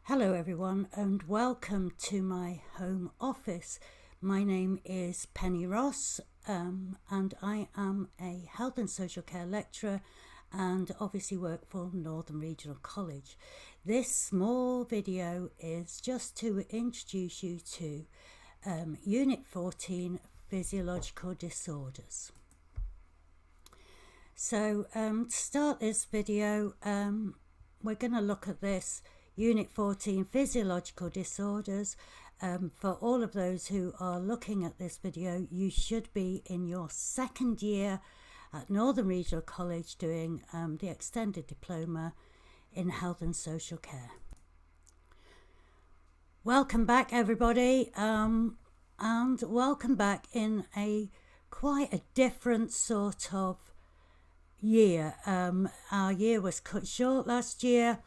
Hello everyone and welcome to my home office. My name is Penny Ross and I am a health and social care lecturer and obviously work for Northern Regional College. This small video is just to introduce you to Unit 14, Physiological Disorders. So to start this video, we're going to look at this Unit 14, Physiological Disorders. For all of those who are looking at this video, you should be in your second year at Northern Regional College doing the extended diploma in health and social care. Welcome back everybody, and welcome back in quite a different sort of year. Our year was cut short last year.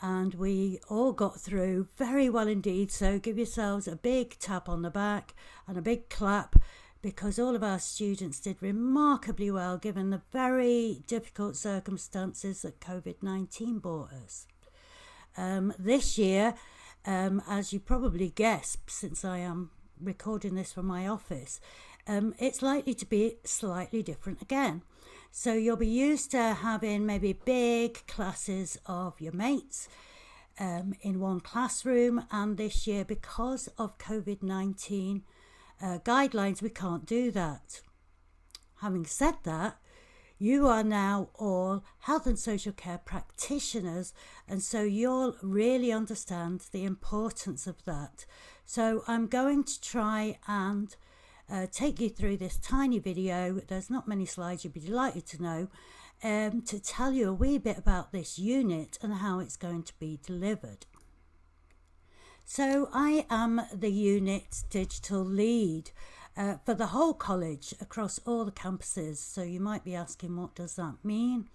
And we all got through very well indeed, so give yourselves a big tap on the back and a big clap, because all of our students did remarkably well given the very difficult circumstances that COVID-19 brought us. This year, as you probably guessed, since I am recording this from my office, it's likely to be slightly different again. So you'll be used to having maybe big classes of your mates in one classroom, and this year, because of COVID-19 guidelines, we can't do that. Having said that, you are now all health and social care practitioners, and so you'll really understand the importance of that. So I'm going to try and take you through this tiny video. There's not many slides, you'd be delighted to know, to tell you a wee bit about this unit and how it's going to be delivered. So I am the unit digital lead for the whole college across all the campuses. So you might be asking, what does that mean?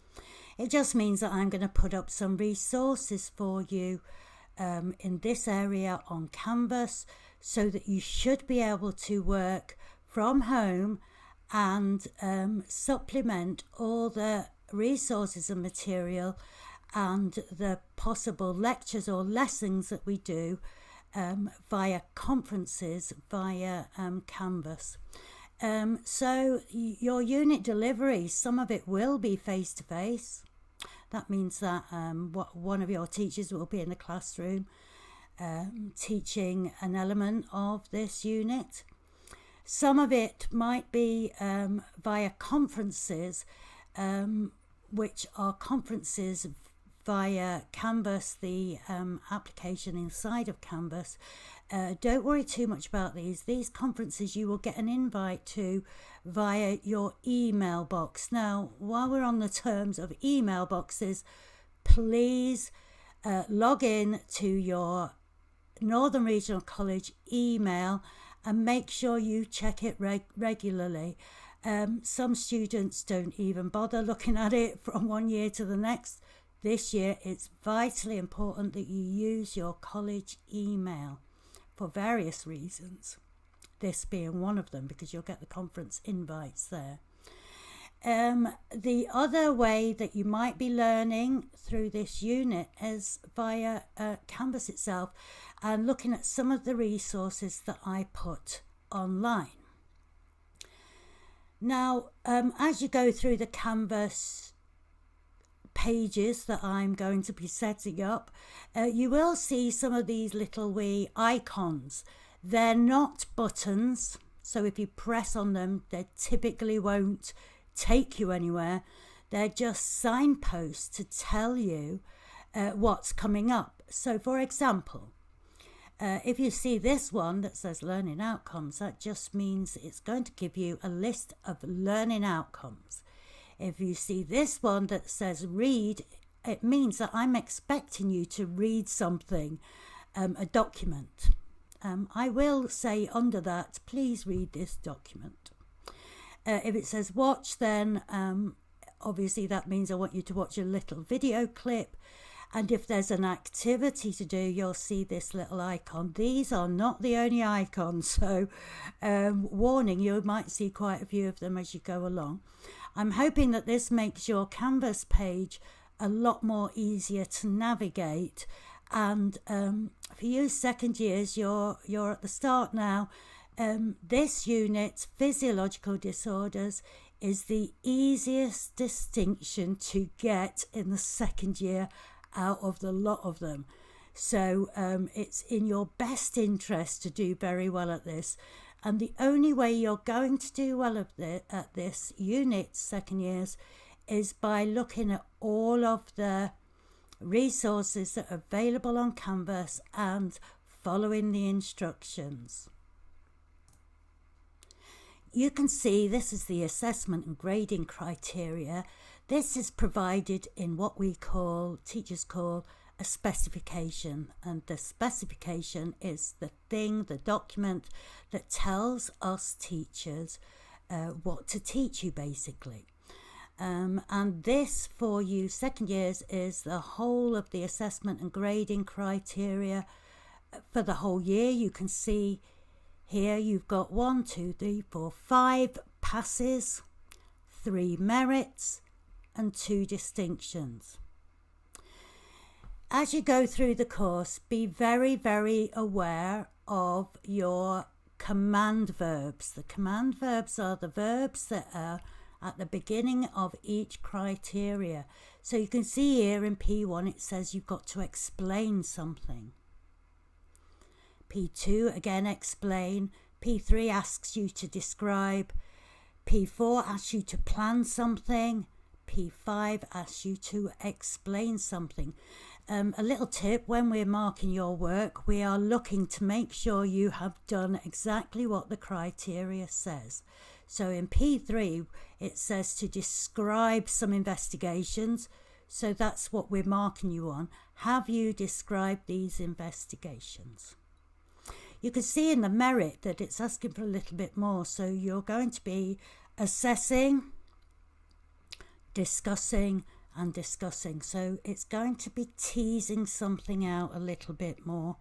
It just means that I'm going to put up some resources for you in this area on Canvas, so that you should be able to work from home and supplement all the resources and material and the possible lectures or lessons that we do via conferences, via Canvas. So your unit delivery, some of it will be face-to-face. That means that one of your teachers will be in the classroom teaching an element of this unit. Some of it might be via conferences, which are conferences via Canvas, the application inside of Canvas. Don't worry too much about these. These conferences you will get an invite to via your email box. Now, while we're on the terms of email boxes, please log in to your Northern Regional College email and make sure you check it regularly. Some students don't even bother looking at it from one year to the next. This year, it's vitally important that you use your college email for various reasons, this being one of them, because you'll get the conference invites there. The other way that you might be learning through this unit is via Canvas itself and looking at some of the resources that I put online. Now, as you go through the Canvas pages that I'm going to be setting up, you will see some of these little wee icons. They're not buttons, so if you press on them, they typically won't take you anywhere. They're just signposts to tell you what's coming up. So for example, if you see this one that says learning outcomes, that just means it's going to give you a list of learning outcomes. If you see this one that says read, it means that I'm expecting you to read something, a document. I will say under that, please read this document. If it says watch, then obviously that means I want you to watch a little video clip. And if there's an activity to do, you'll see this little icon. These are not the only icons, so warning, you might see quite a few of them as you go along. I'm hoping that this makes your Canvas page a lot more easier to navigate And for you second years, you're at the start now. This unit, physiological disorders, is the easiest distinction to get in the second year out of the lot of them. So it's in your best interest to do very well at this. And the only way you're going to do well at this unit, second years, is by looking at all of the resources that are available on Canvas and following the instructions. You can see this is the assessment and grading criteria. This is provided in what teachers call a specification, and the specification is the document that tells us teachers what to teach you, basically. And this for you second years is the whole of the assessment and grading criteria for the whole year. You can see here you've got 1, 2, 3, 4, 5 passes, 3 merits and 2 distinctions. As you go through the course, be very, very aware of your command verbs. The command verbs are the verbs that are at the beginning of each criteria. So you can see here in P1 it says you've got to explain something. P2 again explain. P3 asks you to describe. P4 asks you to plan something. P5 asks you to explain something. A little tip, when we're marking your work, we are looking to make sure you have done exactly what the criteria says. So in P3, it says to describe some investigations. So that's what we're marking you on. Have you described these investigations? You can see in the merit that it's asking for a little bit more. So you're going to be assessing, discussing and discussing. So it's going to be teasing something out a little bit more.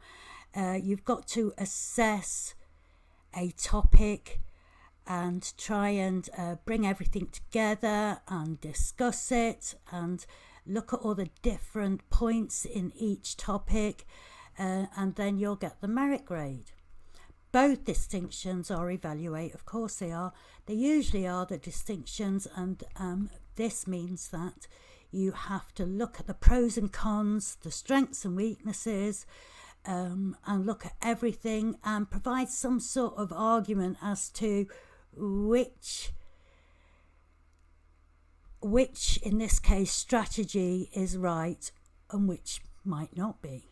You've got to assess a topic and try and bring everything together and discuss it and look at all the different points in each topic, and then you'll get the merit grade. Both distinctions are evaluate, of course they are. They usually are the distinctions, and this means that you have to look at the pros and cons, the strengths and weaknesses, and look at everything and provide some sort of argument as to which in this case strategy is right and which might not be,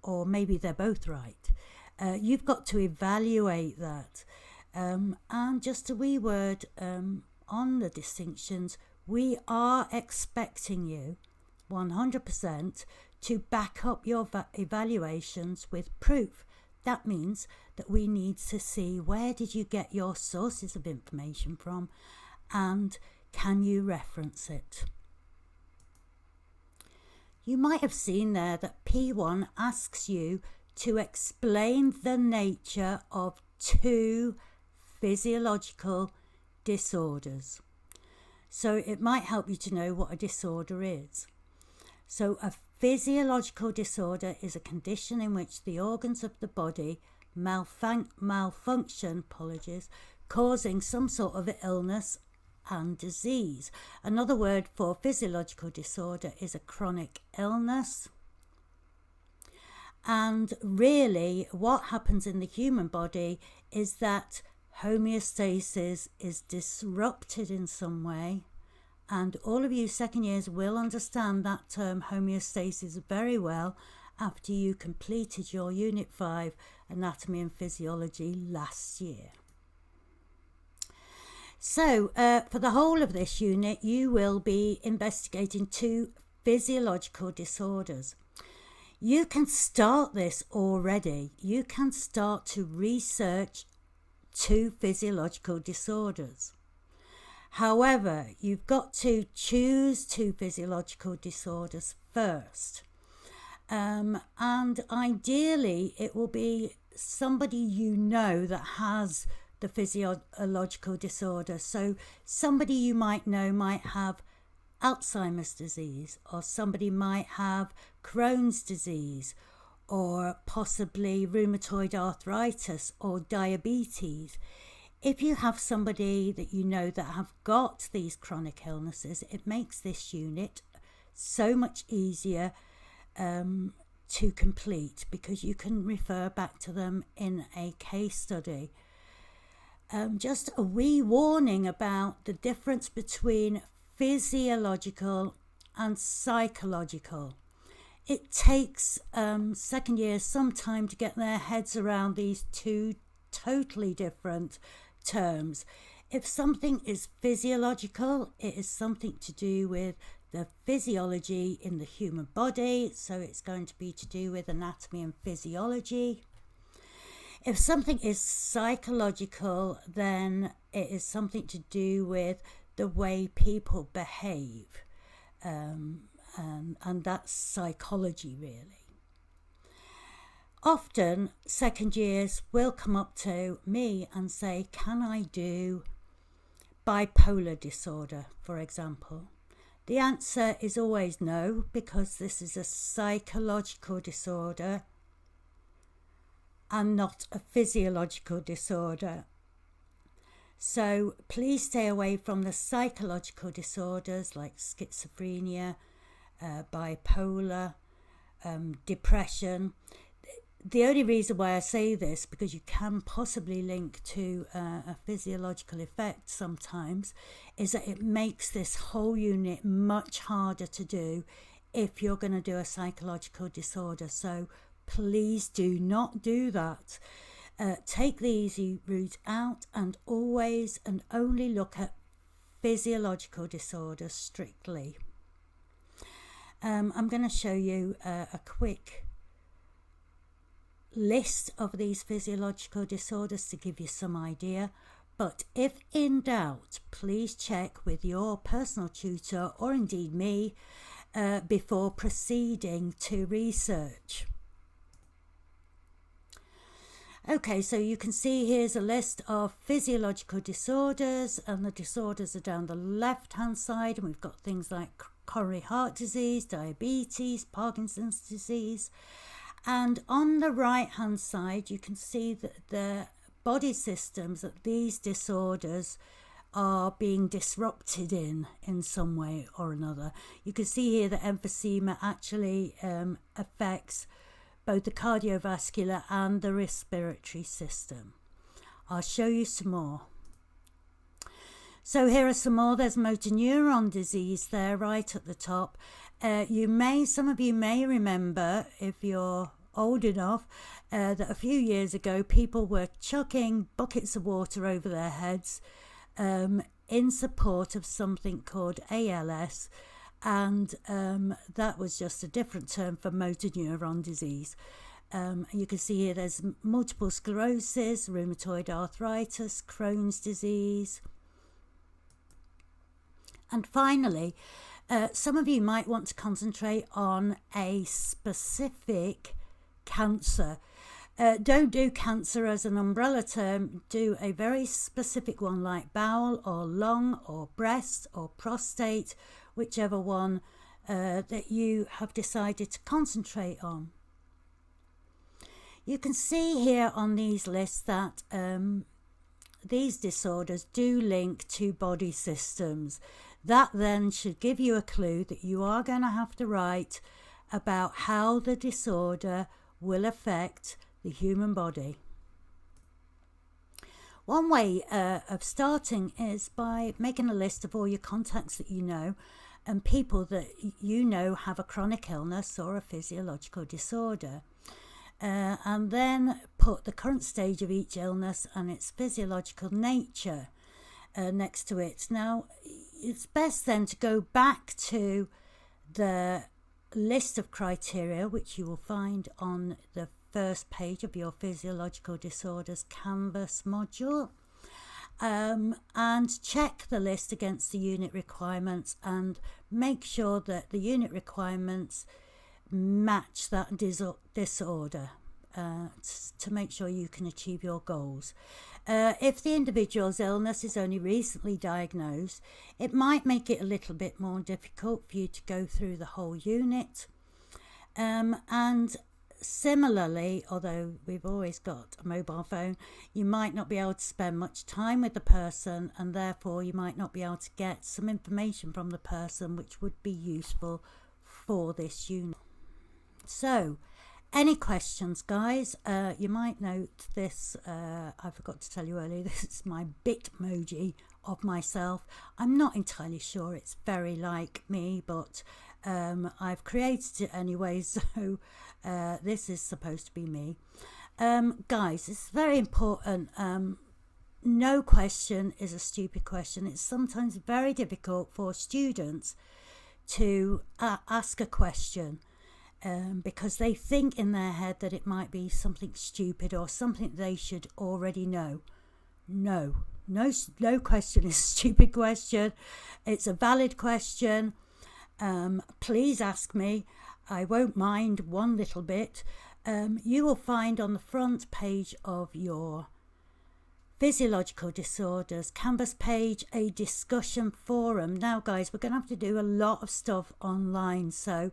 or maybe they're both right. You've got to evaluate that. And just a wee word on the distinctions. We are expecting you 100% to back up your evaluations with proof. That means that we need to see where did you get your sources of information from and can you reference it. You might have seen there that P1 asks you to explain the nature of 2 physiological disorders. So it might help you to know what a disorder is. So a physiological disorder is a condition in which the organs of the body malfunction, causing some sort of illness and disease. Another word for physiological disorder is a chronic illness. And really what happens in the human body is that homeostasis is disrupted in some way, and all of you second years will understand that term homeostasis very well after you completed your Unit 5 Anatomy and Physiology last year. So for the whole of this unit you will be investigating 2 physiological disorders. You can start this already. You can start to research 2 physiological disorders. However, you've got to choose 2 physiological disorders first. And ideally, it will be somebody you know that has the physiological disorder. So somebody you might know might have Alzheimer's disease, or somebody might have Crohn's disease, or possibly rheumatoid arthritis or diabetes. If you have somebody that you know that have got these chronic illnesses, it makes this unit so much easier to complete, because you can refer back to them in a case study. Just a wee warning about the difference between physiological and psychological. It takes second years some time to get their heads around these two totally different terms. If something is physiological, it is something to do with the physiology in the human body, so it's going to be to do with anatomy and physiology. If something is psychological, then it is something to do with the way people behave, and that's psychology, really. Often second years will come up to me and say, can I do bipolar disorder, for example? The answer is always no, because this is a psychological disorder and not a physiological disorder. So please stay away from the psychological disorders like schizophrenia, bipolar, depression. The only reason why I say this, because you can possibly link to a physiological effect sometimes, is that it makes this whole unit much harder to do if you're going to do a psychological disorder. So please do not do that. Take the easy route out and always and only look at physiological disorders strictly. I'm going to show you a quick list of these physiological disorders to give you some idea, but if in doubt, please check with your personal tutor or indeed me before proceeding to research. Okay, so you can see here's a list of physiological disorders, and the disorders are down the left hand side, and we've got things like coronary heart disease, diabetes, Parkinson's disease. And on the right hand side, you can see that the body systems that these disorders are being disrupted in some way or another. You can see here that emphysema actually affects both the cardiovascular and the respiratory system. I'll show you some more. So here are some more. There's motor neuron disease there right at the top. Some of you may remember, if you're old enough, that a few years ago people were chucking buckets of water over their heads in support of something called ALS, and that was just a different term for motor neuron disease. You can see here there's multiple sclerosis, rheumatoid arthritis, Crohn's disease. And finally, some of you might want to concentrate on a specific cancer. Don't do cancer as an umbrella term. Do a very specific one like bowel or lung or breast or prostate, whichever one that you have decided to concentrate on. You can see here on these lists that these disorders do link to body systems. That then should give you a clue that you are going to have to write about how the disorder will affect the human body. One way of starting is by making a list of all your contacts that you know and people that you know have a chronic illness or a physiological disorder. And then put the current stage of each illness and its physiological nature next to it. Now, it's best then to go back to the list of criteria, which you will find on the first page of your physiological disorders canvas module, and check the list against the unit requirements and make sure that the unit requirements match that disorder. to make sure you can achieve your goals. If the individual's illness is only recently diagnosed, it might make it a little bit more difficult for you to go through the whole unit. And similarly, although we've always got a mobile phone, you might not be able to spend much time with the person, and therefore you might not be able to get some information from the person which would be useful for this unit. So, any questions, guys? You might note this, I forgot to tell you earlier, this is my Bitmoji of myself. I'm not entirely sure it's very like me, but I've created it anyway, so this is supposed to be me. Guys, it's very important. No question is a stupid question. It's sometimes very difficult for students to ask a question because they think in their head that it might be something stupid or something they should already know. No question is a stupid question. It's a valid question. Please ask me. I won't mind one little bit. You will find on the front page of your physiological disorders canvas page a discussion forum. Now guys, we're going to have to do a lot of stuff online, so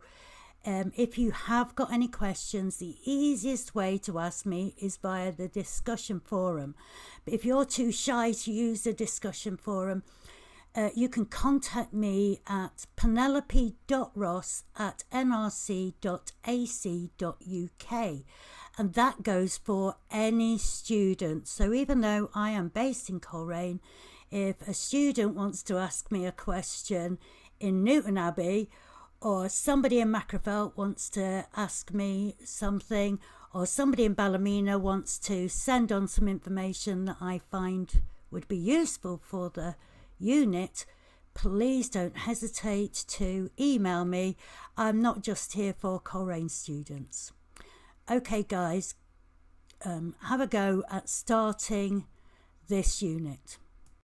if you have got any questions, the easiest way to ask me is via the discussion forum. But if you're too shy to use the discussion forum, you can contact me at penelope.ross@nrc.ac.uk, and that goes for any student. So even though I am based in Coleraine, if a student wants to ask me a question in Newton Abbey, or somebody in Macrofelt wants to ask me something, or somebody in Ballymena wants to send on some information that I find would be useful for the unit, please don't hesitate to email me. I'm not just here for Coleraine students. Okay guys, have a go at starting this unit.